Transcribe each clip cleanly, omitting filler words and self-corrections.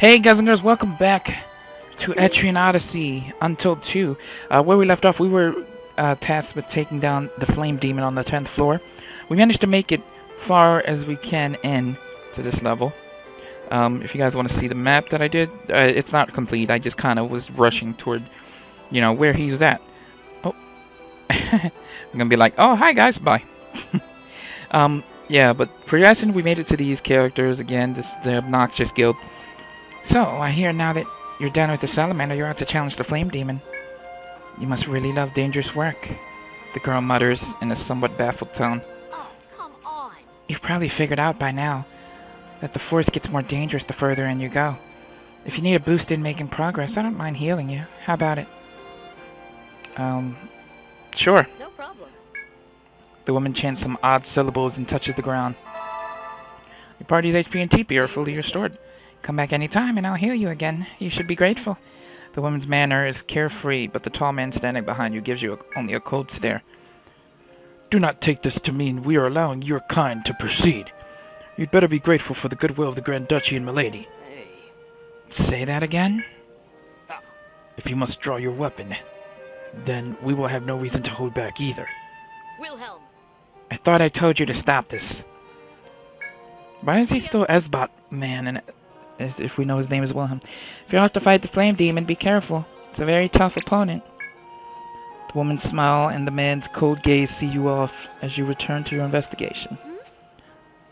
Hey guys and girls, welcome back to Etrian Odyssey Untold 2. Where we left off, we were tasked with taking down the flame demon on the 10th floor. We managed to make it far as we can in to this level. If you guys want to see the map that I did, it's not complete. I just kind of was rushing toward, where he was at. Oh, I'm gonna be like, oh, hi guys, bye. Yeah, but progressing, we made it to these characters again. The obnoxious guild. So, I hear now that you're done with the salamander, you're out to challenge the flame demon. You must really love dangerous work, the girl mutters in a somewhat baffled tone. Oh, come on. You've probably figured out by now that the force gets more dangerous the further in you go. If you need a boost in making progress, I don't mind healing you. How about it? Sure. No problem. The woman chants some odd syllables and touches the ground. Your party's HP and TP are fully restored. Come back anytime and I'll heal you again. You should be grateful. The woman's manner is carefree, but the tall man standing behind you gives you only a cold stare. Do not take this to mean we are allowing your kind to proceed. You'd better be grateful for the goodwill of the Grand Duchy and Milady. Hey. Say that again? If you must draw your weapon, then we will have no reason to hold back either. Wilhelm. I thought I told you to stop this. Why is he still Esbot man and as if we know his name is Wilhelm? If you're out to fight the flame demon, be careful. It's a very tough opponent. The woman's smile and the man's cold gaze see you off as you return to your investigation.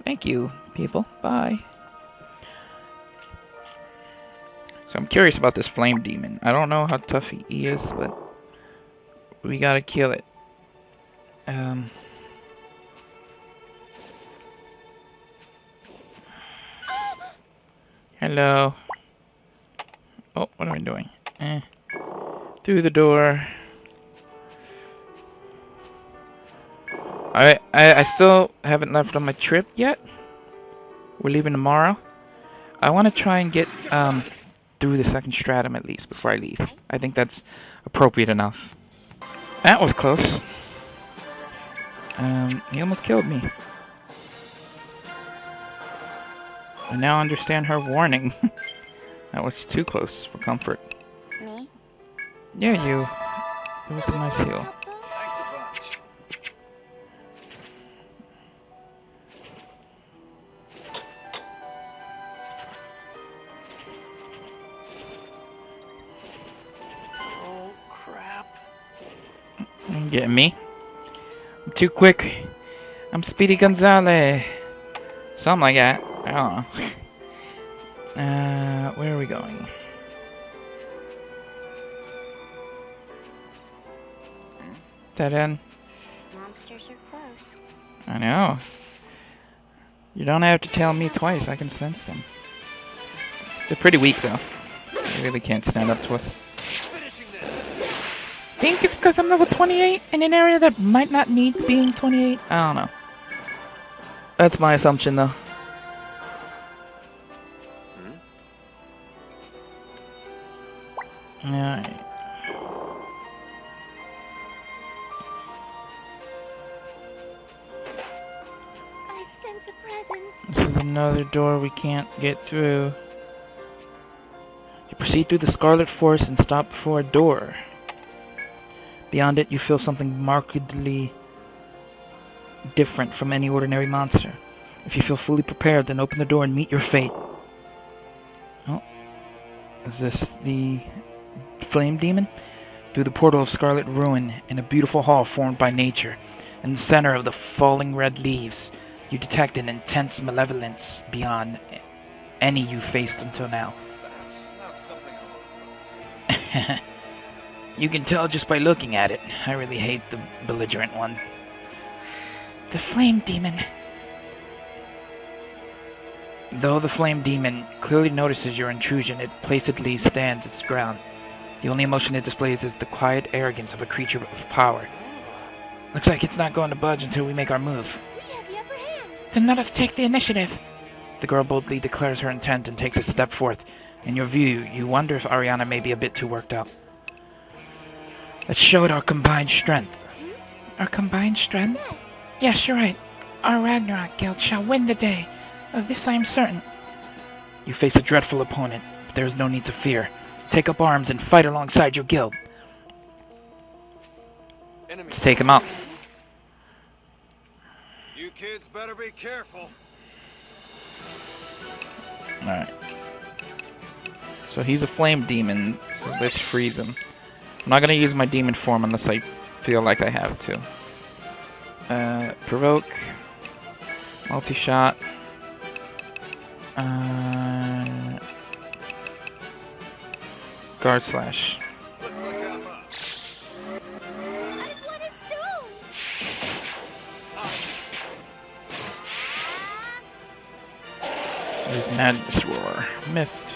Thank you, people. Bye. So I'm curious about this flame demon. I don't know how tough he is, but we gotta kill it. Hello. Oh, what am I doing? Through the door. I still haven't left on my trip yet. We're leaving tomorrow. I want to try and get through the second stratum at least before I leave. I think that's appropriate enough. That was close. He almost killed me. I now understand her warning. That was too close for comfort. Me? Yeah, you. It was a nice heal. Thanks a bunch. Oh, crap. You getting me? I'm too quick. I'm Speedy Gonzalez. Something like that. I don't know. Where are we going? Dead end. Monsters are close. I know. You don't have to tell me twice. I can sense them. They're pretty weak, though. They really can't stand up to us. Finishing this. Think it's because I'm level 28 in an area that might not need being 28? I don't know. That's my assumption, though. Alright. I sense a presence. This is another door we can't get through. You proceed through the Scarlet Forest and stop before a door. Beyond it, you feel something markedly different from any ordinary monster. If you feel fully prepared, then open the door and meet your fate. Oh. Is this the flame demon? Through the portal of Scarlet Ruin, in a beautiful hall formed by nature, in the center of the falling red leaves, you detect an intense malevolence beyond any you faced until now. That's not something I look forward to. You can tell just by looking at it. I really hate the belligerent one. The flame demon. Though the flame demon clearly notices your intrusion, it placidly stands its ground. The only emotion it displays is the quiet arrogance of a creature of power. Looks like it's not going to budge until we make our move. We have the upper hand. Then let us take the initiative. The girl boldly declares her intent and takes a step forth. In your view, you wonder if Ariana may be a bit too worked up. Let's show it our combined strength. Our combined strength? Yes, you're right. Our Ragnarok guild shall win the day. Of this I am certain. You face a dreadful opponent, But there is no need to fear. Take up arms and fight alongside your guild. Enemy. Let's take him out. You kids better be careful. Alright. So he's a flame demon, so let's freeze him. I'm not gonna use my demon form unless I feel like I have to. Provoke. Multi-shot. Guard slash. Looks like I'm up. I've won a stone! There's Madness Roar. Missed.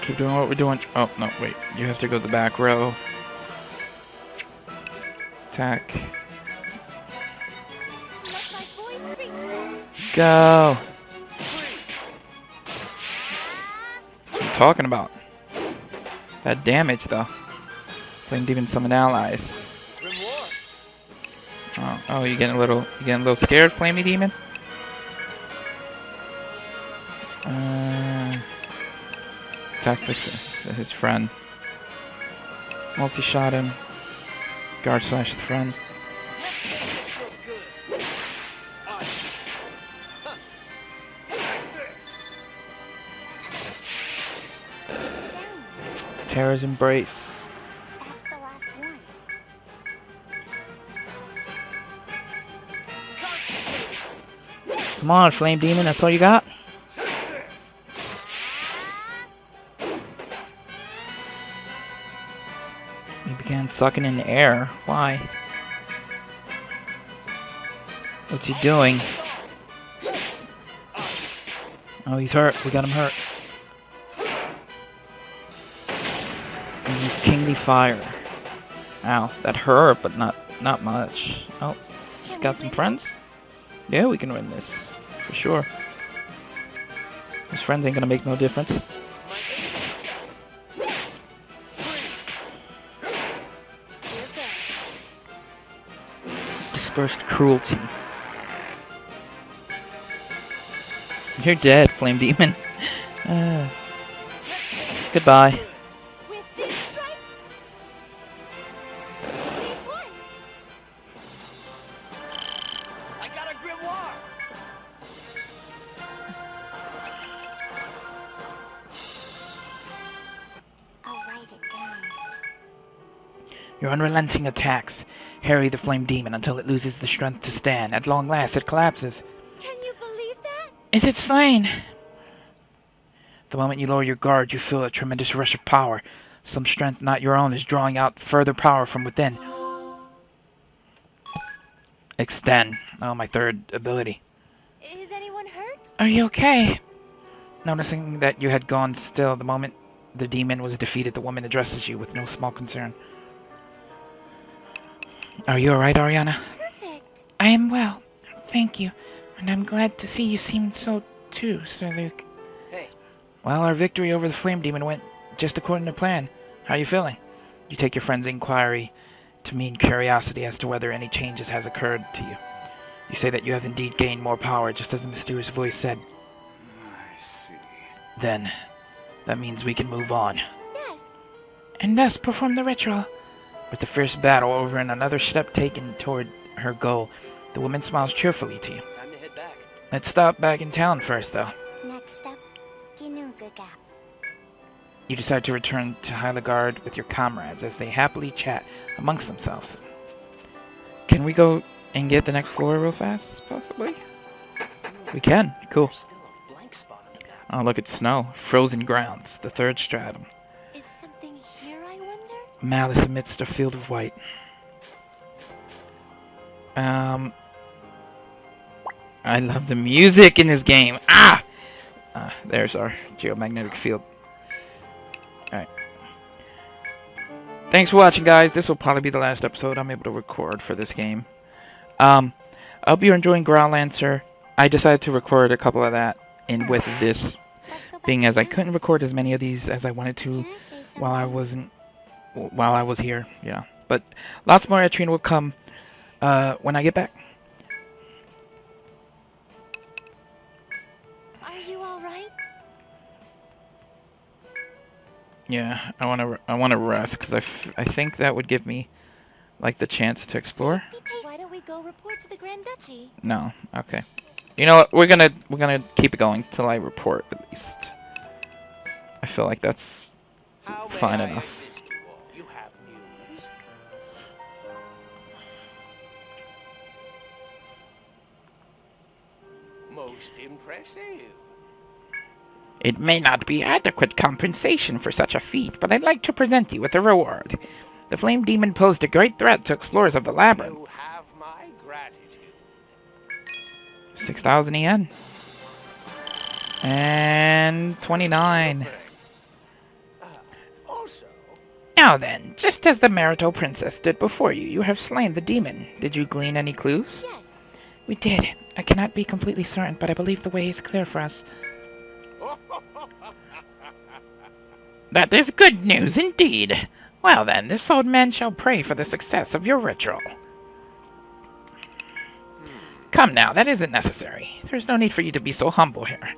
Keep doing what we're doing. Oh, no, wait. You have to go to the back row. Attack. Let my voice reach them. Go! What are you talking about? That damage, though. Flame Demon summon allies. Grimoire. Oh, you getting a little scared, Flamey Demon? Attack his friend. Multi-shot him. Guard slash the friend. Terror's Embrace. That's the last one. Come on, Flame Demon, that's all you got? He began sucking in the air. Why? What's he doing? Oh, he's hurt. We got him hurt. And he's Kingly Fire. Ow, that hurt, but not much. Oh, he's got some friends? Yeah, we can win this. For sure. His friends ain't gonna make no difference. Dispersed Cruelty. You're dead, Flame Demon. Goodbye. With this strike, we've won. I got a grimoire. I'll write it down. Your unrelenting attacks harry the Flame Demon until it loses the strength to stand. At long last, it collapses. Can you believe that? Is it slain? The moment you lower your guard, you feel a tremendous rush of power. Some strength not your own is drawing out further power from within. Extend. Oh, my third ability. Is anyone hurt? Are you okay? Noticing that you had gone still the moment the demon was defeated, the woman addresses you with no small concern. Are you alright, Ariana? Perfect. I am well, thank you, and I'm glad to see you seem so too, Sir Luke. Hey. Well, our victory over the Flame Demon went just according to plan. How are you feeling? You take your friend's inquiry to mean curiosity as to whether any changes has occurred to you. You say that you have indeed gained more power, just as the mysterious voice said. I see. Then, that means we can move on. Yes. And thus perform the ritual. With the first battle over and another step taken toward her goal, the woman smiles cheerfully to you. Time to head back. Let's stop back in town first, though. Next up, Ginuga Gap. You decide to return to Hyligard with your comrades as they happily chat amongst themselves. Can we go and get the next floor real fast, possibly? We can. Cool. There's still a blank spot on the map. Oh, look at snow. Frozen grounds. The third stratum. Is something here, I wonder? Malice amidst a field of white. I love the music in this game. Ah! There's our geomagnetic field. Alright. Thanks for watching, guys. This will probably be the last episode I'm able to record for this game. I hope you're enjoying Groundlancer. I decided to record a couple of that in with this, Let's go back being to as I town. couldn't record as many of these as I wanted to Can I say something? while I was here, yeah. But lots more Etrian will come when I get back. Are you all right? Yeah, I wanna rest because I think that would give me like the chance to explore. Be patient. Why don't we go report to the Grand Duchy? No, okay. You know what? We're gonna keep it going till I report at least. I feel like that's How may fine I enough. assist you all? You have news? Most impressive. It may not be adequate compensation for such a feat, but I'd like to present you with a reward. The flame demon posed a great threat to explorers of the labyrinth. You have my gratitude. 6,000 yen. And 29. Also, Now then, just as the Marito Princess stood before you, you have slain the demon. Did you glean any clues? Yes. We did. I cannot be completely certain, but I believe the way is clear for us. That is good news indeed. Well then, this old man shall pray for the success of your ritual. Come now, that isn't necessary. There's no need for you to be so humble here.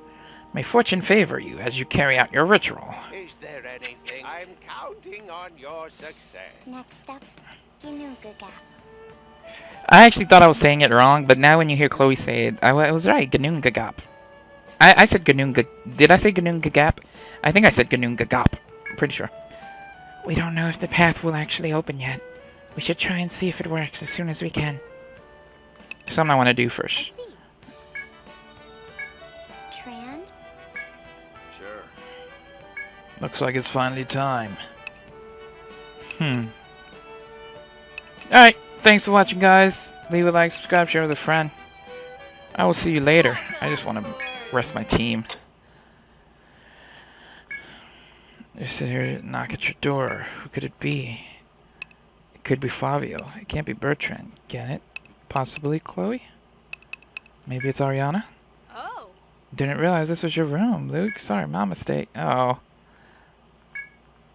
May fortune favor you as you carry out your ritual. is there anything? I'm counting on your success. Next up, Ginuga Gap. I actually thought I was saying it wrong, but now when you hear Chloe say it, I was right. Ganunga Gap. I said Ganunga. Did I say Ganunga Gap? I think I said Ganunga Gap. Pretty sure. We don't know if the path will actually open yet. We should try and see if it works as soon as we can. Something I want to do I first. see. Trand? Sure. Looks like it's finally time. Alright, thanks for watching, guys. Leave a like, subscribe, share with a friend. I will see you later. I just want to rest my team. Just sit here, knock at your door. Who could it be? It could be Fabio. It can't be Bertrand. Can it? Possibly Chloe? Maybe it's Ariana? Oh. Didn't realize this was your room, Luke. Sorry, my mistake. Oh.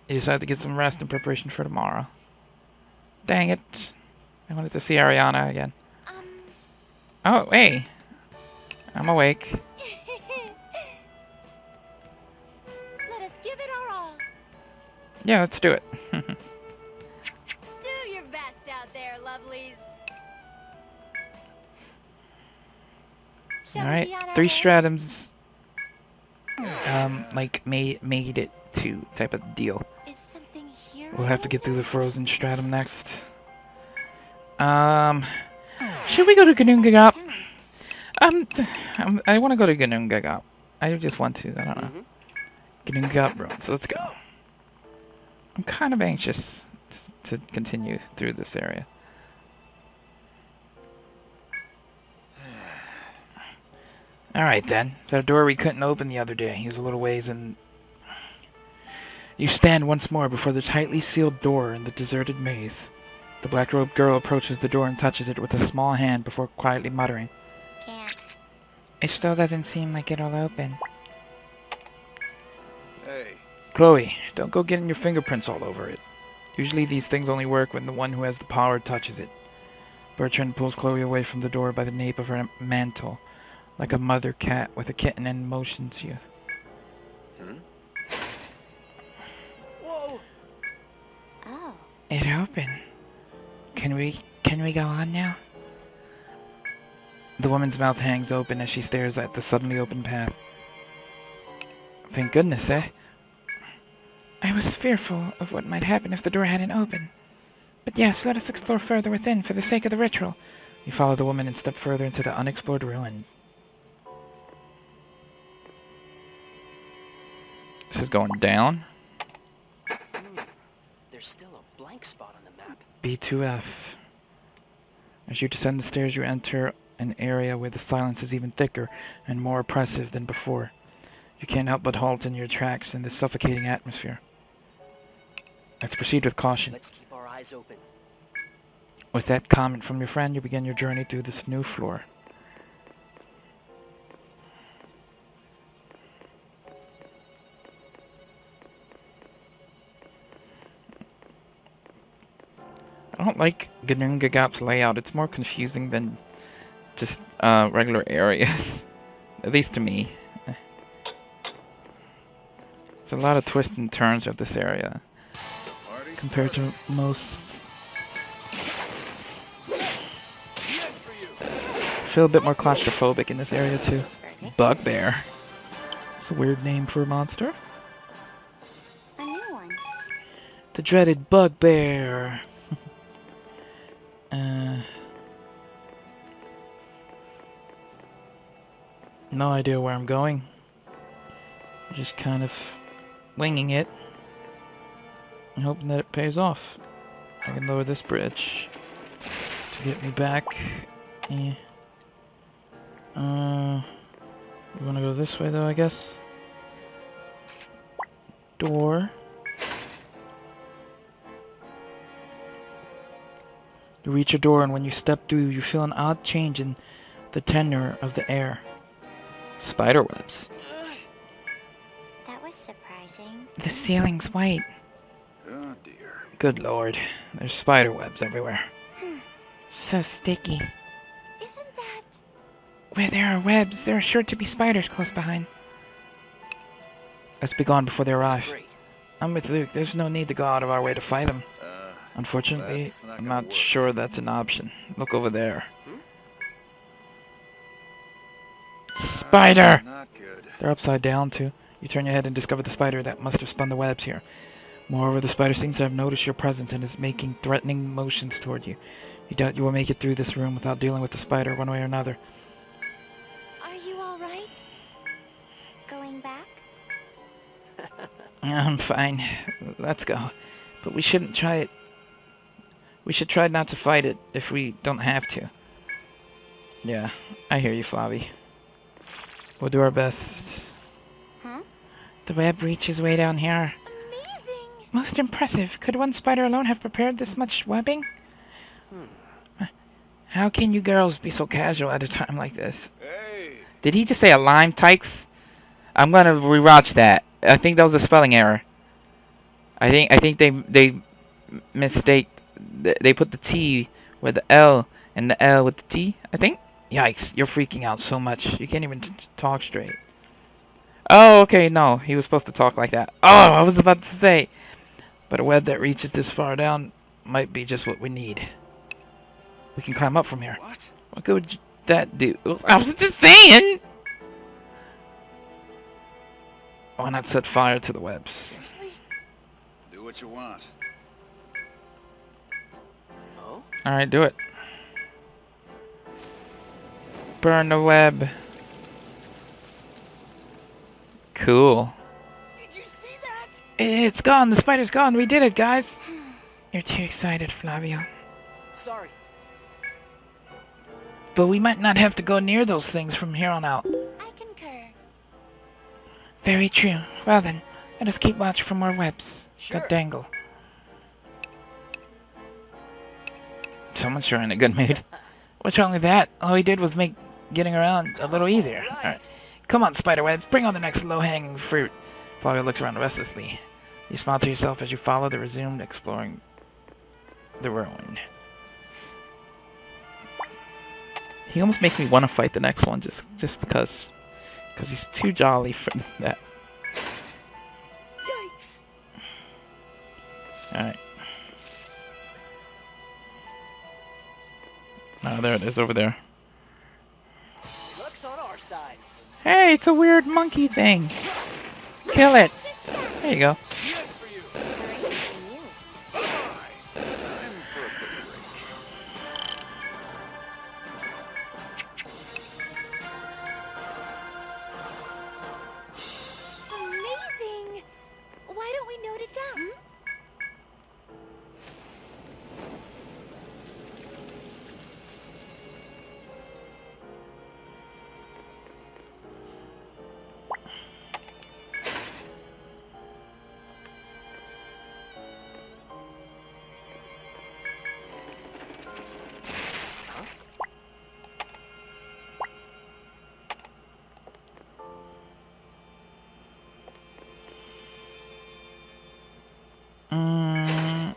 You decided to get some rest in preparation for tomorrow. Dang it. I wanted to see Ariana again. Oh, hey. I'm awake. Let us give it our all. Yeah, let's do it. Do your best out there, lovelies. Shall we Alright, be on our 3 way? stratums. Like, made it to type of deal. Is something here? We'll I have to get through the wonder? frozen stratum next. Should we go to Ganungagap? I want to go to Ganungagap. I just want to, I don't know. Ganungagap ruins, let's go. I'm kind of anxious to continue through this area. Alright then, that door we couldn't open the other day. He's a little ways and... You stand once more before the tightly sealed door in the deserted maze. The black-robed girl approaches the door and touches it with a small hand before quietly muttering. Can't. It still doesn't seem like it'll open. Hey, Chloe, don't go getting your fingerprints all over it. Usually these things only work when the one who has the power touches it. Bertrand pulls Chloe away from the door by the nape of her mantle, like a mother cat with a kitten and motions you. Whoa! Oh. It opened. Can we go on now? The woman's mouth hangs open as she stares at the suddenly opened path. Thank goodness, eh? I was fearful of what might happen if the door hadn't opened. But yes, let us explore further within for the sake of the ritual. You follow the woman and step further into the unexplored ruin. This is going down. There's still a blank spot on the map. B2F. As you descend the stairs, you enter an area where the silence is even thicker and more oppressive than before. You can't help but halt in your tracks in this suffocating atmosphere. Let's proceed with caution. Let's keep our eyes open. With that comment from your friend, you begin your journey through this new floor. I don't like Ganungagap's layout. It's more confusing than just regular areas. At least to me. It's a lot of twists and turns of this area Party compared to started. most. Good for you. I feel a bit more claustrophobic in this area too. Bugbear. It's a weird name for a monster. A new one. The dreaded bugbear. No idea where I'm going. Just kind of winging it and hoping that it pays off. I can lower this bridge to get me back. Yeah. We want to go this way though, I guess. Door. You reach a door, and when you step through, you feel an odd change in the tenor of the air. Spiderwebs. That was surprising. The ceiling's white. Oh dear. Good lord. There's spiderwebs everywhere. So sticky. Isn't that... Where there are webs, there are sure to be spiders close behind. Let's be gone before they That's arrive. great. I'm with Luke. There's no need to go out of our way to fight them. Unfortunately, That's not I'm gonna not work. sure that's an option. Look over there. Spider! Not good. They're upside down, too. You turn your head and discover the spider that must have spun the webs here. Moreover, the spider seems to have noticed your presence and is making threatening motions toward you. You doubt you will make it through this room without dealing with the spider one way or another. Are you alright? Going back? I'm fine. Let's go. But we shouldn't try it. We should try not to fight it if we don't have to. Yeah, I hear you, Flavi. We'll do our best. Huh? The web reaches way down here. Amazing! Most impressive. Could one spider alone have prepared this much webbing? How can you girls be so casual at a time like this? Hey. Did he just say a lime tykes? I'm gonna rewatch that. I think that was a spelling error. I think they mistake. They put the T with the L and the L with the T. I think. Yikes! You're freaking out so much. You can't even talk straight. Oh, okay. No, he was supposed to talk like that. Oh, I was about to say. But a web that reaches this far down might be just what we need. We can climb up from here. What? What good would that do? I was just saying! Why not set fire to the webs? Seriously? Do what you want. Oh? Alright, do it. Burn the web. Cool. Did you see that? It's gone! The spider's gone! We did it, guys! You're too excited, Flavio. Sorry. But we might not have to go near those things from here on out. I concur. Very true. Well then, let us keep watch for more webs. Sure. Good dangle. Someone's sure in a good mood. What's wrong with that? All he did was make getting around a little easier. Alright. Come on, spiderwebs. Bring on the next low-hanging fruit. Flavio looks around restlessly. You smile to yourself as you follow the resumed exploring the ruin. He almost makes me want to fight the next one just because he's too jolly for that. Yikes! Alright. Ah, there it is over there. Luck's on our side. Hey, it's a weird monkey thing. Kill it. There you go. Good for you. Great for you. Bye. Time for a quick break. Amazing! Why don't we note it down?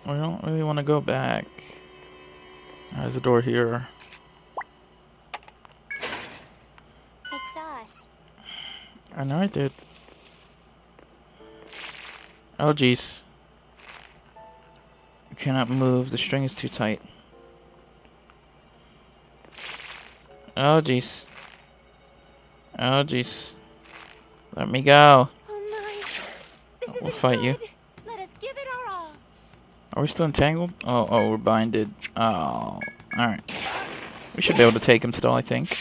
We don't really want to go back. There's a door here. It's us. I know I did. Oh jeez. You cannot move. The string is too tight. Oh jeez. Oh jeez. Let me go. Oh my. This We'll isn't fight you. good. Let us give it our all. Are we still entangled? Oh, we're binded. Oh, alright. We should be able to take him still, I think.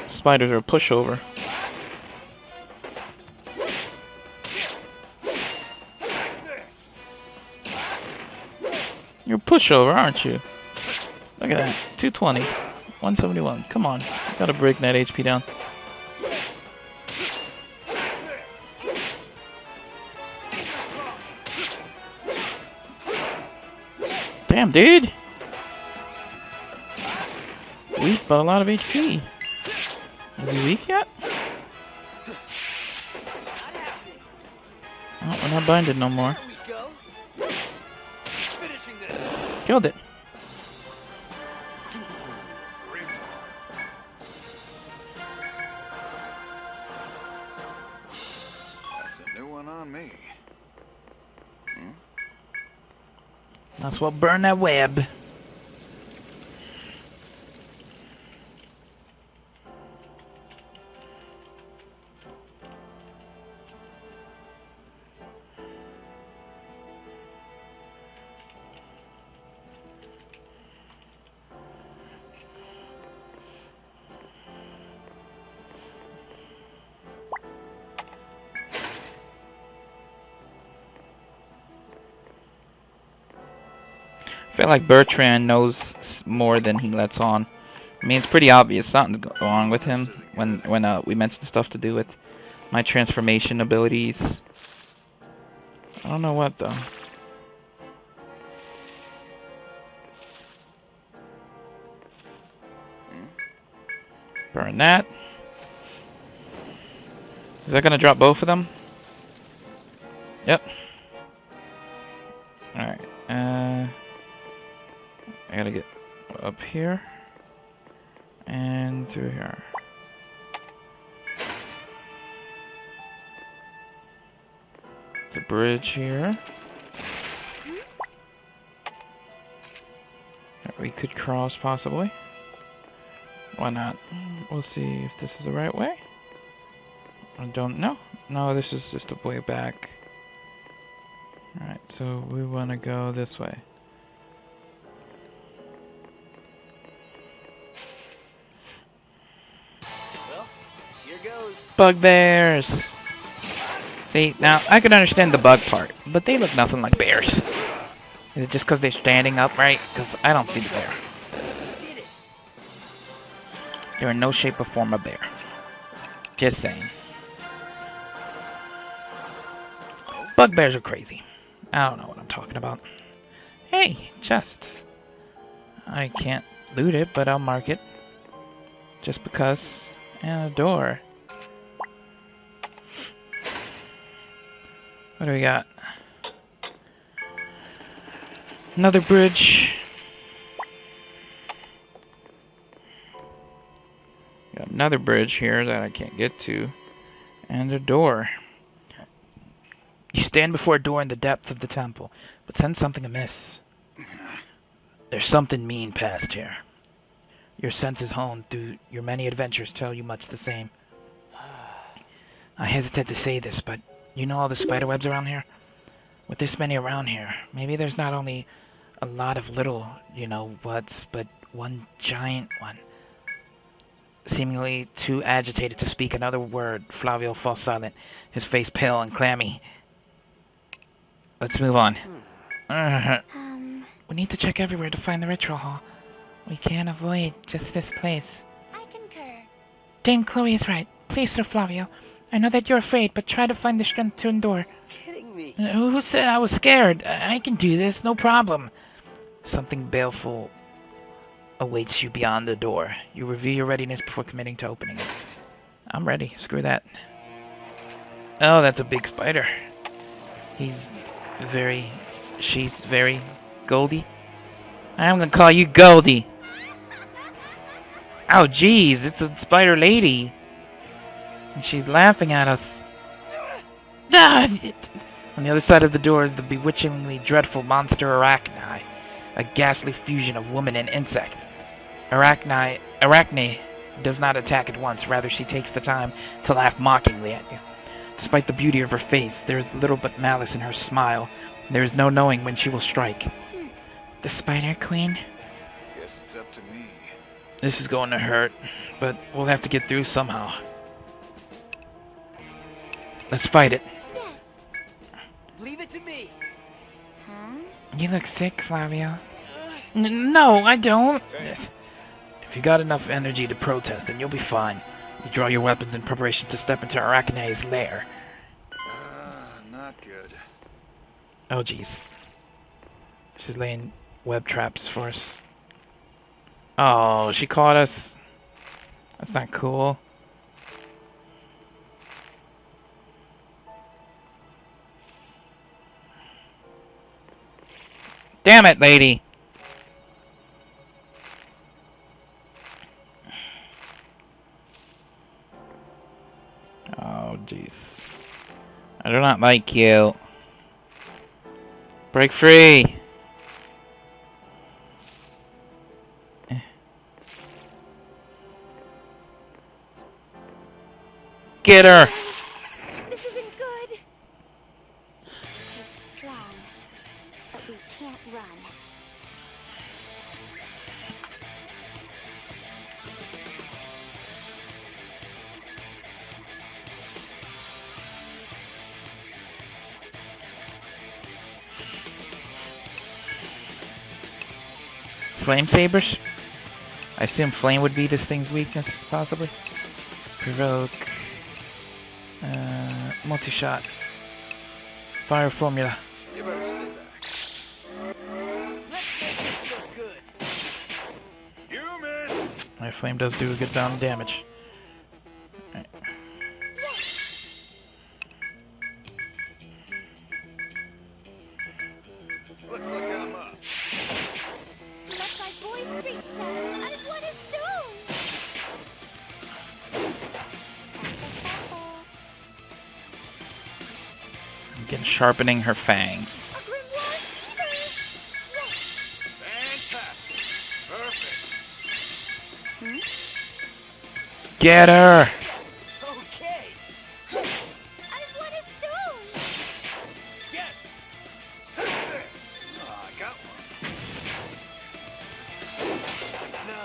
Spiders are a pushover. You're a pushover, aren't you? Look at that. 220. 171. Come on. Gotta break that HP down. Damn, dude! Weak, but a lot of HP. Is he weak yet? Oh, we're not binded no more. There we go. Finishing this. Killed it. That's a new one on me. That's what burn that web. I feel like Bertrand knows more than he lets on. I mean, it's pretty obvious something's wrong with him when we mentioned stuff to do with my transformation abilities. I don't know what though. Burn that. Is that gonna drop both of them? Yep. Alright. I gotta get up here and through here. The bridge here that we could cross possibly. Why not? We'll see if this is the right way. I don't know. No, this is just a way back. Alright, so we want to go this way. Well, here goes. Bugbears! See, now, I can understand the bug part, but they look nothing like bears. Is it just because they're standing upright? Because I don't see the bear. Did it. They're in no shape or form a bear. Just saying. Bugbears are crazy. I don't know what I'm talking about. Hey, chest. I can't loot it, but I'll mark it. Just because. And a door. What do we got? Another bridge. Got another bridge here that I can't get to. And a door. You stand before a door in the depth of the temple, but sense something amiss. There's something mean past here. Your senses honed through your many adventures tell you much the same. I hesitate to say this, but you know all the spiderwebs around here? With this many around here, maybe there's not only a lot of little, what's, but one giant one. Seemingly too agitated to speak another word, Flavio falls silent, his face pale and clammy. Let's move on. We need to check everywhere to find the ritual hall. We can't avoid just this place. I concur. Dame Chloe is right. Please, Sir Flavio. I know that you're afraid, but try to find the strength to endure. Kidding me. Who said I was scared? I can do this, no problem. Something baleful awaits you beyond the door. You review your readiness before committing to opening it. I'm ready. Screw that. Oh, that's a big spider. She's very Goldie. I'm gonna call you Goldie. Oh, jeez, it's a spider lady. And she's laughing at us. On the other side of the door is the bewitchingly dreadful monster Arachne, a ghastly fusion of woman and insect. Arachne does not attack at once, rather she takes the time to laugh mockingly at you. Despite the beauty of her face, there is little but malice in her smile. There is no knowing when she will strike. The Spider Queen? Guess it's up to me. This is going to hurt, but we'll have to get through somehow. Let's fight it. Yes. Leave it to me. Huh? You look sick, Flavio. No, I don't. If you got enough energy to protest, then you'll be fine. You draw your weapons in preparation to step into Arachne's lair. Not good. Oh, jeez. She's laying web traps for us. Oh, she caught us. That's not cool. Damn it, lady! Oh, jeez. I do not like you. Break free! Get her! This isn't good. It's strong, but we can't run. Flame sabers? I assume flame would be this thing's weakness, possibly. Provoke. Multi-shot. Fire formula. You better stay back. Let's make this look good. You missed! My flame does do a good amount of damage. Alright. Looks like I'm up. Let my voice reach them. I want a stone. I'm getting sharpening her fangs. A grimoire speeder. Yes. Fantastic. Perfect. Get her! Okay. I want a stone. Yes. Oh, I got one. No.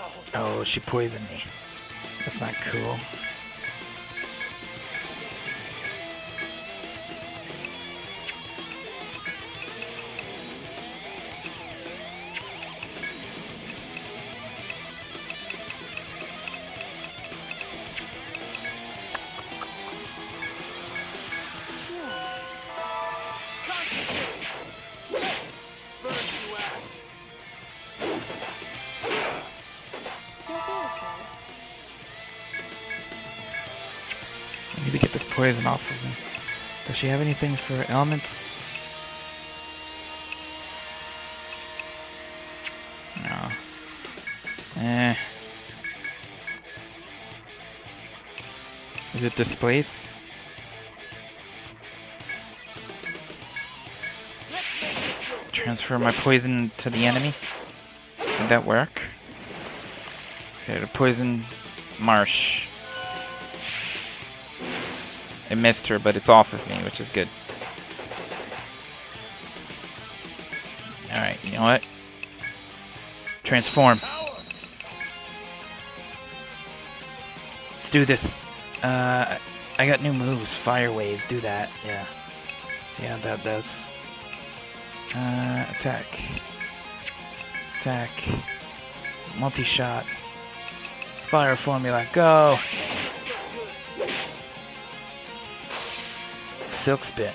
Oh, she poisoned me. That's not cool. Burn to ash. You're beautiful. I need to get this poison off of me. Does she have anything for elements? No. Is it displace? Transfer my poison to the enemy. Did that work? Okay, the poison marsh. It missed her, but it's off of me, which is good. Alright, you know what? Transform. Let's do this. I got new moves. Fire wave, do that. Yeah. See how that does. Attack. Attack. Multi-shot. Fire formula, go! Silk spit.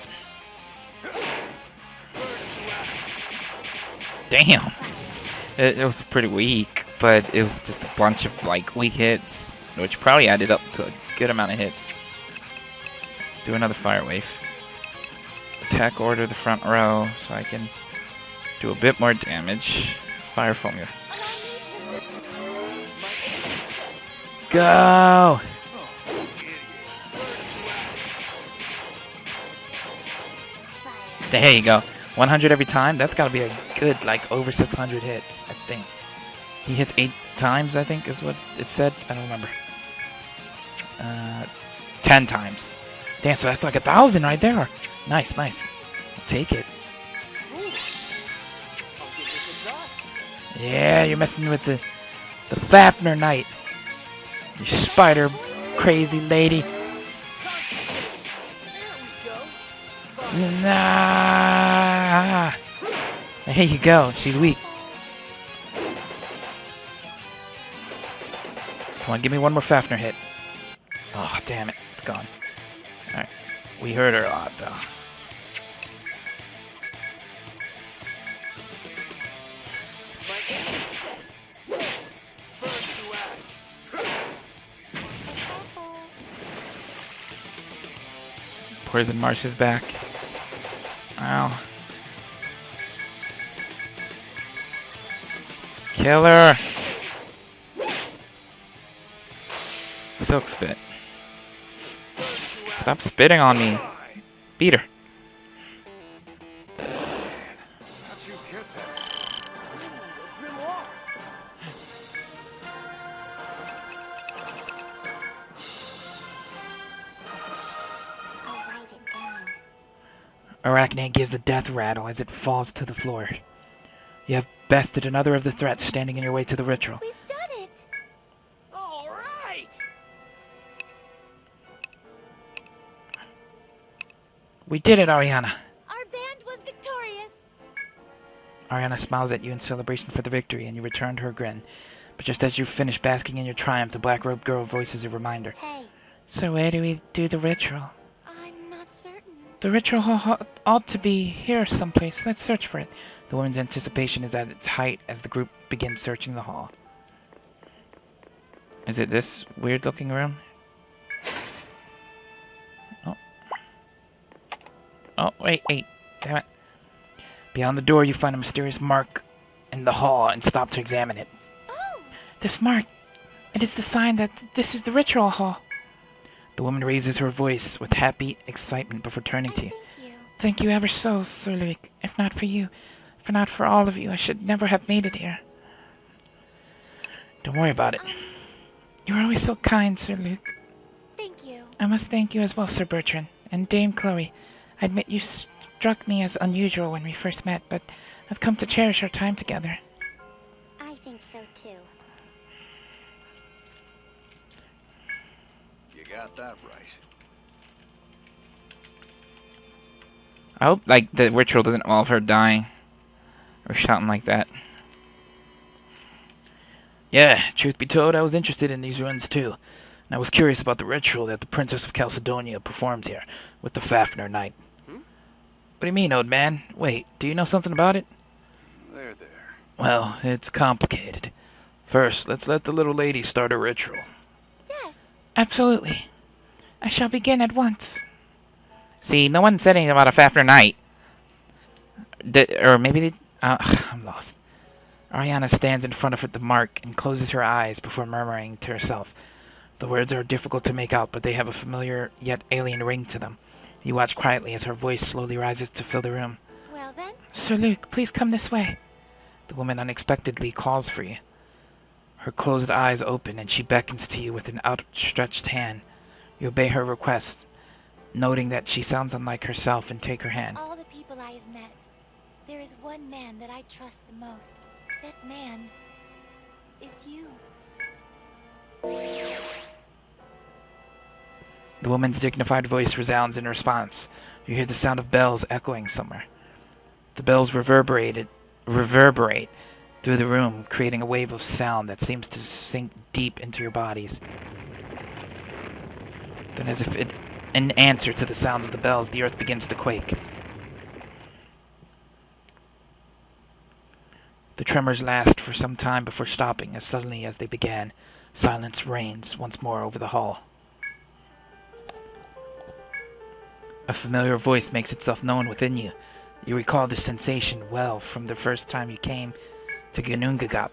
Damn! It was pretty weak, but it was just a bunch of like weak hits, which probably added up to a good amount of hits. Do another fire wave. Attack order the front row so I can do a bit more damage. Fire formula. Oh, Go! There you go. 100 every time? That's gotta be a good, like, over 600 hits, I think. He hits 8 times, I think, is what it said. I don't remember. 10 times. Damn, so that's like 1,000 right there. Nice, nice. I'll take it. Ooh. I'll give this a shot. Yeah, you're messing with the Fafnir Knight. You spider crazy lady. There we go. Nah. There you go. She's weak. Come on, give me one more Fafnir hit. Oh, damn it. It's gone. Alright. We hurt her a lot, though. Poison Marsh is back. Ow. Kill her! Silk spit. Stop spitting on me. Beat her. How'd you get that? Grimoire. I'll write it down. Arachne gives a death rattle as it falls to the floor. You have bested another of the threats standing in your way to the ritual. We've done it. All right. We did it, Ariana! Our band was victorious. Ariana smiles at you in celebration for the victory, and you return her grin. But just as you finish basking in your triumph, the black-robed girl voices a reminder. Hey, So where do we do the ritual? I'm not certain. The ritual ought to be here someplace. Let's search for it. The woman's anticipation is at its height as the group begins searching the hall. Is it this weird-looking room? Oh. Oh, wait. Damn it. Beyond the door, you find a mysterious mark in the hall and stop to examine it. Oh, This mark! It is the sign that this is the ritual hall. The woman raises her voice with happy excitement before turning to you. thank you. Thank you ever so, Sir Luke. If not for you, if not for all of you, I should never have made it here. Don't worry about it. You are always so kind, Sir Luke. Thank you. I must thank you as well, Sir Bertrand. And Dame Chloe. I admit you struck me as unusual when we first met, but I've come to cherish our time together. I think so too. You got that right. I hope, like, the ritual doesn't involve her dying. Or something like that. Yeah, truth be told, I was interested in these ruins too. And I was curious about the ritual that the Princess of Chalcedonia performed here, with the Fafnir Knight. Hmm? What do you mean, old man? Wait, do you know something about it? There. Well, it's complicated. First, let's let the little lady start her ritual. Yes. Absolutely. I shall begin at once. See, no one said anything about a Fafnir Knight. Or maybe they... I'm lost. Ariana stands in front of the mark and closes her eyes before murmuring to herself. The words are difficult to make out, but they have a familiar yet alien ring to them. You watch quietly as her voice slowly rises to fill the room. Well then, Sir Luke, please come this way. The woman unexpectedly calls for you. Her closed eyes open and she beckons to you with an outstretched hand. You obey her request, noting that she sounds unlike herself, and take her hand. all the people I have met, there is one man that I trust the most. That man is you. The woman's dignified voice resounds in response. You hear the sound of bells echoing somewhere. The bells reverberate through the room, creating a wave of sound that seems to sink deep into your bodies. Then, as if in answer to the sound of the bells, the earth begins to quake. The tremors last for some time before stopping as suddenly as they began. Silence reigns once more over the hall. A familiar voice makes itself known within you. You recall the sensation well from the first time you came to Ginnungagap.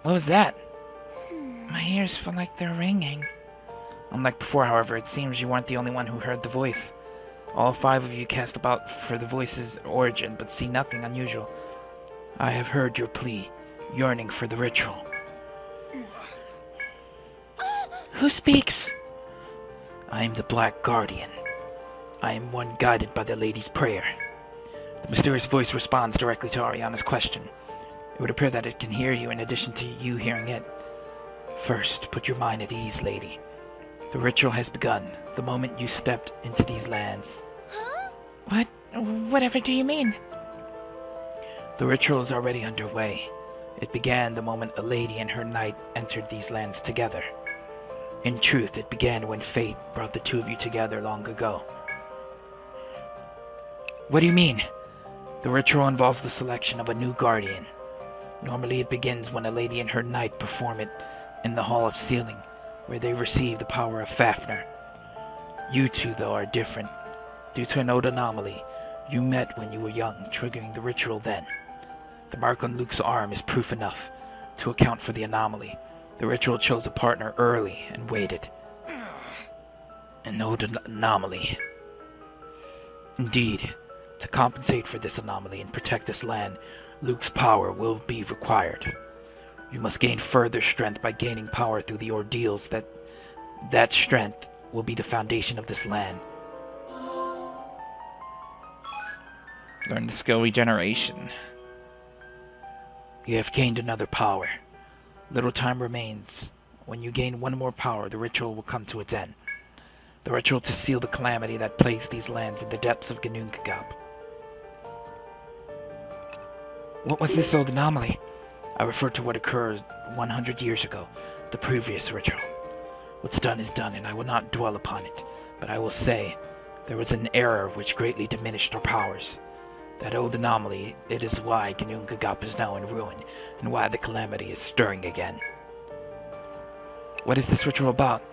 What was that? My ears feel like they're ringing. Unlike before, however, it seems you weren't the only one who heard the voice. All 5 of you cast about for the voice's origin, but see nothing unusual. I have heard your plea, yearning for the ritual. Who speaks? I am the Black Guardian. I am one guided by the Lady's Prayer. The mysterious voice responds directly to Ariana's question. It would appear that it can hear you in addition to you hearing it. First, put your mind at ease, lady. The ritual has begun the moment you stepped into these lands. Huh? What? Whatever do you mean? The ritual is already underway. It began the moment a lady and her knight entered these lands together. In truth, it began when fate brought the 2 of you together long ago. What do you mean? The ritual involves the selection of a new guardian. Normally it begins when a lady and her knight perform it in the Hall of Sealing, where they receive the power of Fafnir. You 2, though, are different. Due to an old anomaly, you met when you were young, triggering the ritual then. The mark on Luke's arm is proof enough to account for the anomaly. The ritual chose a partner early and waited. An old anomaly. Indeed, to compensate for this anomaly and protect this land, Luke's power will be required. You must gain further strength by gaining power through the ordeals that strength will be the foundation of this land. Learn the skill regeneration. You have gained another power. Little time remains. When you gain 1 more power, the ritual will come to its end. The ritual to seal the calamity that plagues these lands in the depths of Ginnungagap. What was this old anomaly? I refer to what occurred 100 years ago, the previous ritual. What's done is done, and I will not dwell upon it, but I will say there was an error which greatly diminished our powers. That old anomaly, it is why Ginnungagap is now in ruin, and why the calamity is stirring again. What is this ritual about?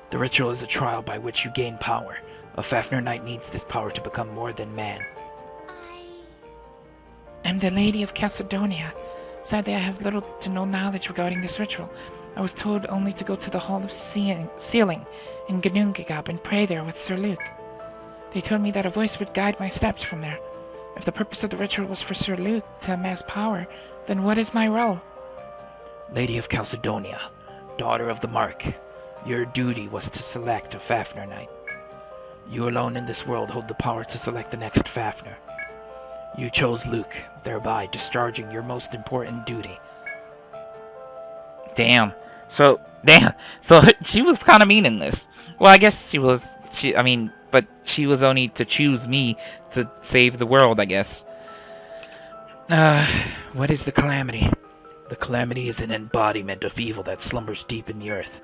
The ritual is a trial by which you gain power. A Fafnir Knight needs this power to become more than man. I'm the Lady of Calcedonia. Sadly, I have little to no knowledge regarding this ritual. I was told only to go to the Hall of Sealing in Ginnungagap and pray there with Sir Luke. They told me that a voice would guide my steps from there. If the purpose of the ritual was for Sir Luke to amass power, then what is my role? Lady of Calcedonia, daughter of the Mark, your duty was to select a Fafnir Knight. You alone in this world hold the power to select the next Fafnir. You chose Luke, thereby discharging your most important duty. Damn. So she was kind of meaningless. Well, I guess but she was only to choose me to save the world, I guess. What is the calamity? The calamity is an embodiment of evil that slumbers deep in the earth.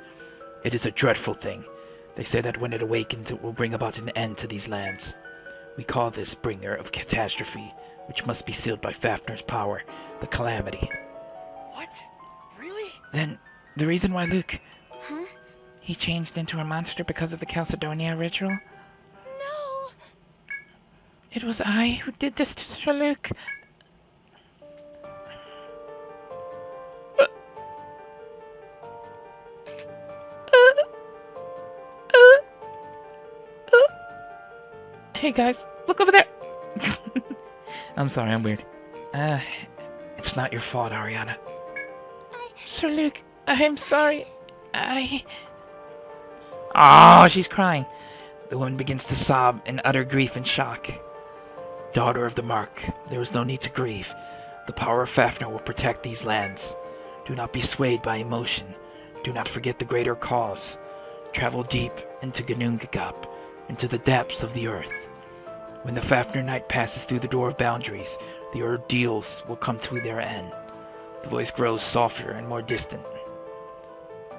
It is a dreadful thing. They say that when it awakens, it will bring about an end to these lands. We call this bringer of catastrophe, which must be sealed by Fafnir's power, the calamity. What? Really? Then, the reason why Luke... Huh? He changed into a monster because of the Calcedonia ritual? No! It was I who did this to Sir Luke. Hey guys, look over there! I'm sorry, I'm weird. It's not your fault, Ariana. Sir Luke, I'm sorry. Oh, she's crying. The woman begins to sob in utter grief and shock. Daughter of the Mark, there is no need to grieve. The power of Fafnir will protect these lands. Do not be swayed by emotion. Do not forget the greater cause. Travel deep into Ginnungagap, into the depths of the earth. When the Fafnir Knight passes through the door of boundaries, the ordeals will come to their end. The voice grows softer and more distant.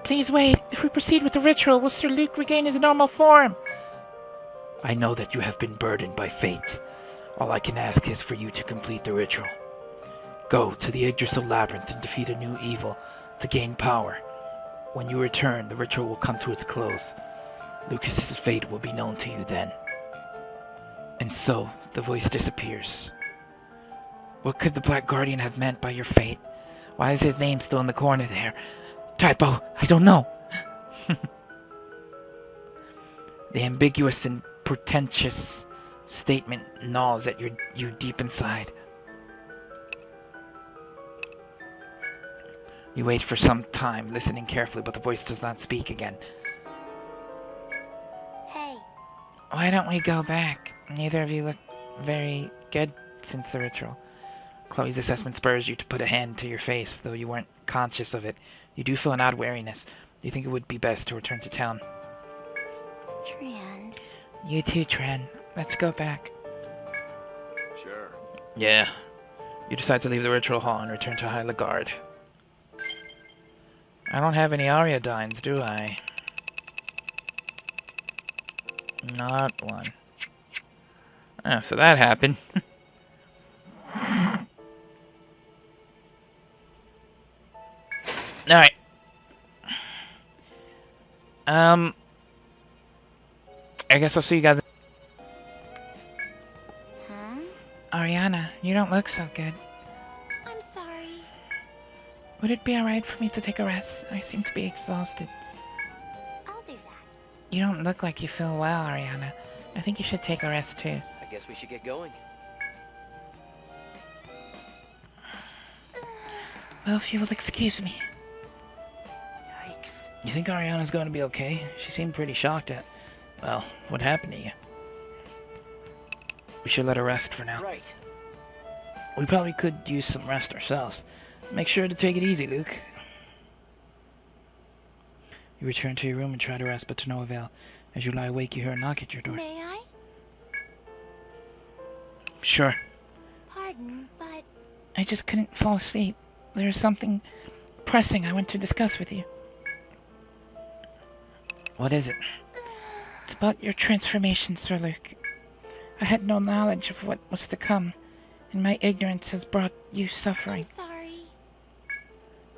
Please wait. If we proceed with the ritual, will Sir Luke regain his normal form? I know that you have been burdened by fate. All I can ask is for you to complete the ritual. Go to the Yggdrasil Labyrinth and defeat a new evil to gain power. When you return, the ritual will come to its close. Lucas's fate will be known to you then. And so, the voice disappears. What could the Black Guardian have meant by your fate? Why is his name still in the corner there? Typo, I don't know. The ambiguous and portentous statement gnaws at you deep inside. You wait for some time, listening carefully, but the voice does not speak again. Hey, Why don't we go back? Neither of you look very good since the ritual. Chloe's assessment spurs you to put a hand to your face, though you weren't conscious of it. You do feel an odd wariness. You think it would be best to return to town. Tran. You too, Tren. Let's go back. Sure. Yeah. You decide to leave the ritual hall and return to Hyla Guard. I don't have any Ariadynes, do I? Not one. Ah, so that happened. Alright. I guess I'll see you guys. Huh? Ariana, you don't look so good. I'm sorry. Would it be alright for me to take a rest? I seem to be exhausted. I'll do that. You don't look like you feel well, Ariana. I think you should take a rest too. I guess we should get going. Well, if you will excuse me. Yikes. You think Ariana's going to be okay? She seemed pretty shocked at, well, what happened to you. We should let her rest for now. Right. We probably could use some rest ourselves. Make sure to take it easy, Luke. You return to your room and try to rest, but to no avail. As you lie awake, you hear a knock at your door. May I? Sure. Pardon, but I just couldn't fall asleep. There is something pressing I want to discuss with you. What is it? It's about your transformation, Sir Luke. I had no knowledge of what was to come, and my ignorance has brought you suffering. I'm sorry.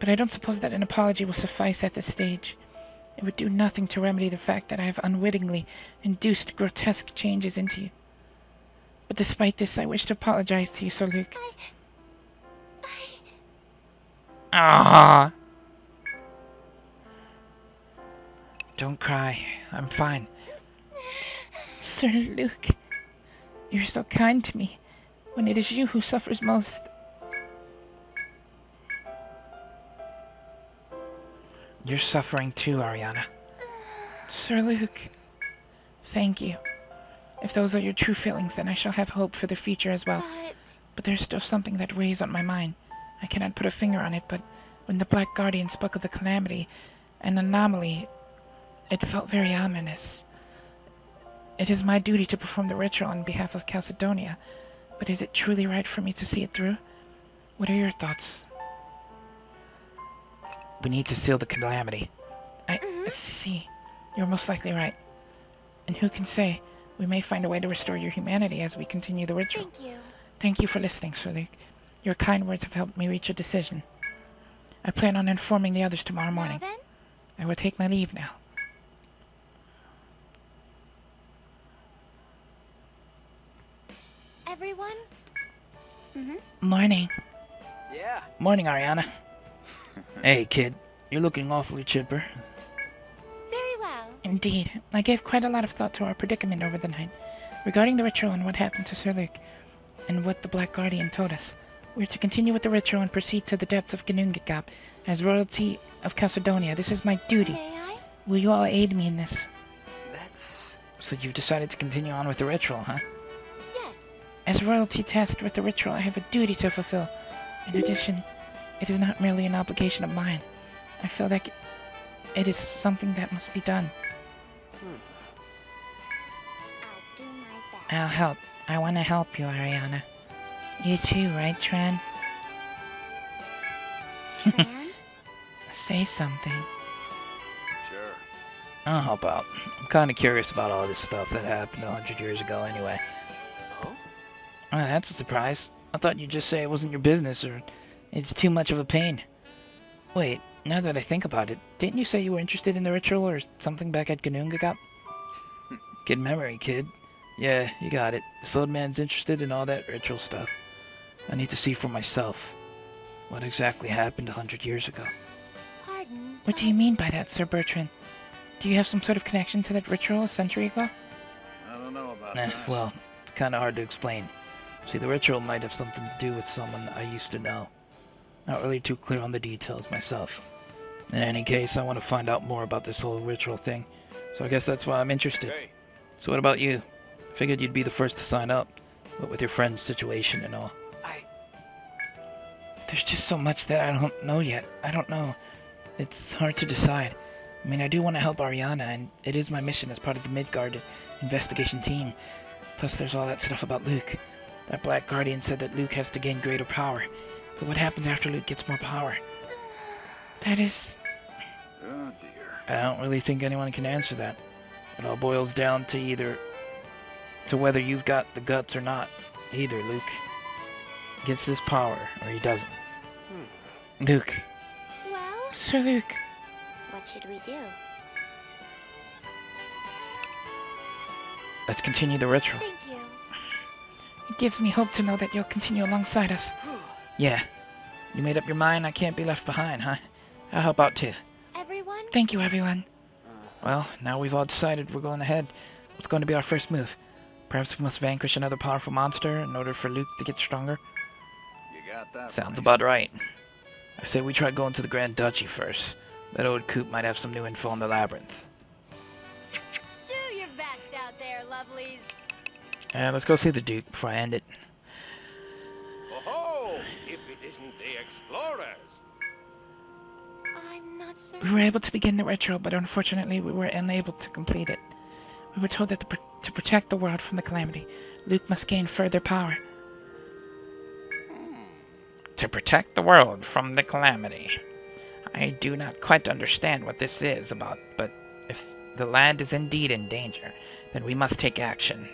But I don't suppose that an apology will suffice at this stage. It would do nothing to remedy the fact that I have unwittingly induced grotesque changes into you. But despite this, I wish to apologize to you, Sir Luke. Ah! Don't cry. I'm fine. Sir Luke, you're so kind to me, when it is you who suffers most. You're suffering too, Ariana. Sir Luke, thank you. If those are your true feelings, then I shall have hope for the future as well. But there's still something that weighs on my mind. I cannot put a finger on it, but when the Black Guardian spoke of the calamity, an anomaly, it felt very ominous. It is my duty to perform the ritual on behalf of Calcedonia, but is it truly right for me to see it through? What are your thoughts? We need to seal the calamity. I see. You're most likely right. And who can say, we may find a way to restore your humanity as we continue the ritual. Thank you. Thank you for listening, Sir Luke. Your kind words have helped me reach a decision. I plan on informing the others tomorrow morning. Now then, I will take my leave now. everyone? Morning. Yeah. Morning, Ariana. Hey, kid. You're looking awfully chipper. Very well. Indeed. I gave quite a lot of thought to our predicament over the night. Regarding the ritual and what happened to Sir Luke, and what the Black Guardian told us. We're to continue with the ritual and proceed to the depths of Ginnungagap as royalty of Calcedonia. This is my duty. May I? Will you all aid me in this? That's... So you've decided to continue on with the ritual, huh? Yes. As royalty tasked with the ritual, I have a duty to fulfill. In addition, it is not merely an obligation of mine. I feel like it is something that must be done. I'll do my best. I'll help. I want to help you, Ariana. You too, right, Tran? Tran? Say something. Sure. I'll help out. I'm kind of curious about all this stuff that happened 100 years ago anyway. Oh? Oh, that's a surprise. I thought you'd just say it wasn't your business or it's too much of a pain. Wait, now that I think about it, didn't you say you were interested in the ritual or something back at Ginnungagap? Good memory, kid. Yeah, you got it. This old man's interested in all that ritual stuff. I need to see for myself what exactly happened 100 years ago. Pardon. What do you mean by that, Sir Bertrand? Do you have some sort of connection to that ritual a century ago? I don't know about Nah, that. well, it's kinda hard to explain. See, the ritual might have something to do with someone I used to know. Not really too clear on the details myself. In any case, I want to find out more about this whole ritual thing, so I guess that's why I'm interested. Okay. So what about you? Figured you'd be the first to sign up, but with your friend's situation and all. There's just so much that I don't know yet. I don't know. It's hard to decide. I mean, I do want to help Ariana, and it is my mission as part of the Midgard investigation team. Plus, there's all that stuff about Luke. That Black Guardian said that Luke has to gain greater power. But what happens after Luke gets more power? That is... Oh dear. I don't really think anyone can answer that. It all boils down to whether you've got the guts or not. Either Luke gets this power, or he doesn't. Luke. Well, Sir Luke. what should we do? Let's continue the ritual. Thank you. It gives me hope to know that you'll continue alongside us. Yeah. You made up your mind I can't be left behind, huh? I'll help out too. Everyone? Thank you, everyone. Well, now we've all decided we're going ahead. What's going to be our first move? Perhaps we must vanquish another powerful monster in order for Luke to get stronger? You got that Sounds right. about right. I say we try going to the Grand Duchy first. That old coot might have some new info on the labyrinth. Do your best out there, lovelies. Let's go see the Duke before I end it. Oh, if it isn't the explorers. I'm not We certain. were able to begin the ritual, but unfortunately we were unable to complete it. We were told that to protect the world from the calamity, Luke must gain further power. To protect the world from the calamity. I do not quite understand what this is about, but if the land is indeed in danger, then we must take action.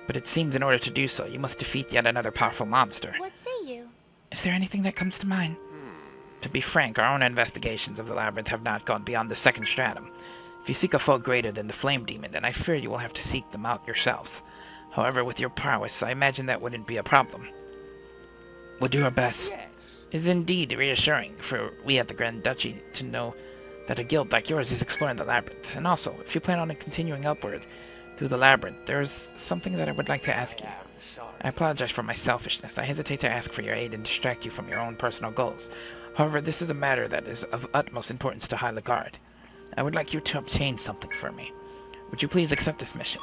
But it seems in order to do so, you must defeat yet another powerful monster. What say you? Is there anything that comes to mind? To be frank, our own investigations of the labyrinth have not gone beyond the second stratum. If you seek a foe greater than the Flame Demon, then I fear you will have to seek them out yourselves. However, with your prowess, I imagine that wouldn't be a problem. We'll do our best. Yes. It is indeed reassuring for we at the Grand Duchy to know that a guild like yours is exploring the labyrinth. And also, if you plan on continuing upward through the labyrinth, there is something that I would like to ask you. I'm sorry. I apologize for my selfishness. I hesitate to ask for your aid and distract you from your own personal goals. However, this is a matter that is of utmost importance to High Guard. I would like you to obtain something for me. Would you please accept this mission?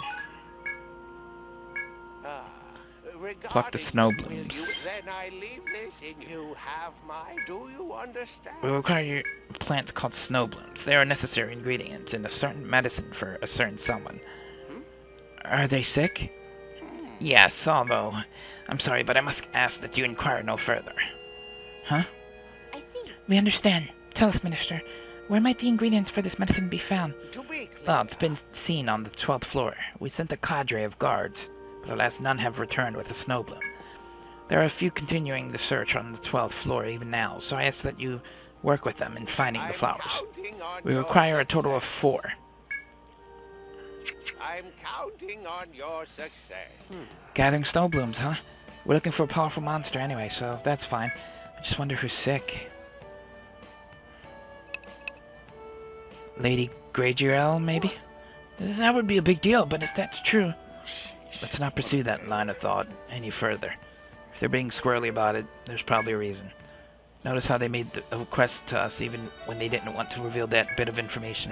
Pluck the snow Regarding, blooms. will you then I leave this and you have my... Do you understand? We require your plants called snow blooms. They are necessary ingredients in a certain medicine for a certain someone. Are they sick? Yes, although... I'm sorry, but I must ask that you inquire no further. Huh? I see. We understand. Tell us, Minister. Where might the ingredients for this medicine be found? To be clear, Well, it's been seen on the 12th floor. We sent a cadre of guards, but alas, none have returned with a snow bloom. There are a few continuing the search on the 12th floor even now, so I ask that you work with them in finding the I'm flowers. counting on We your require a total of success. 4. I'm counting on your success. Gathering snow blooms, huh? We're looking for a powerful monster anyway, so that's fine. I just wonder who's sick. Lady Greyjurel, maybe? That would be a big deal, but if that's true, let's not pursue that line of thought any further. If they're being squirrely about it, there's probably a reason. Notice how they made a request to us even when they didn't want to reveal that bit of information.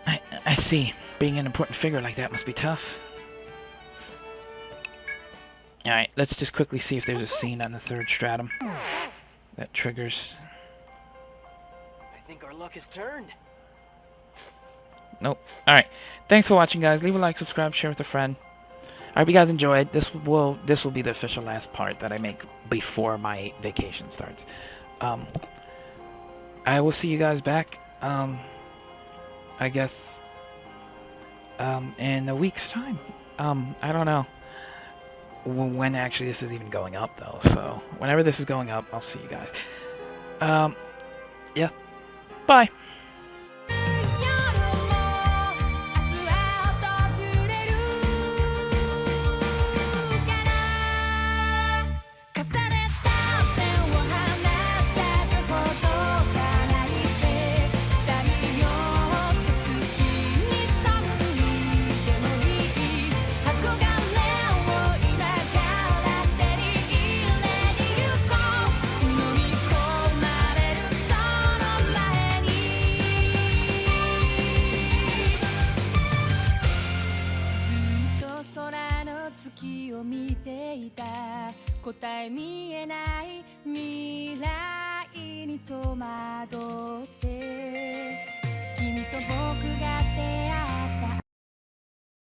I see. Being an important figure like that must be tough. Alright, let's just quickly see if there's a scene on the 3rd stratum that triggers. I think our luck has turned. Nope. Alright. Thanks for watching, guys. Leave a like, subscribe, share with a friend. I hope you guys enjoyed. This will be the official last part that I make before my vacation starts. I will see you guys back, I guess, in a week's time. I don't know when actually this is even going up, though. So, whenever this is going up, I'll see you guys. Yeah. Bye. 答え見えない未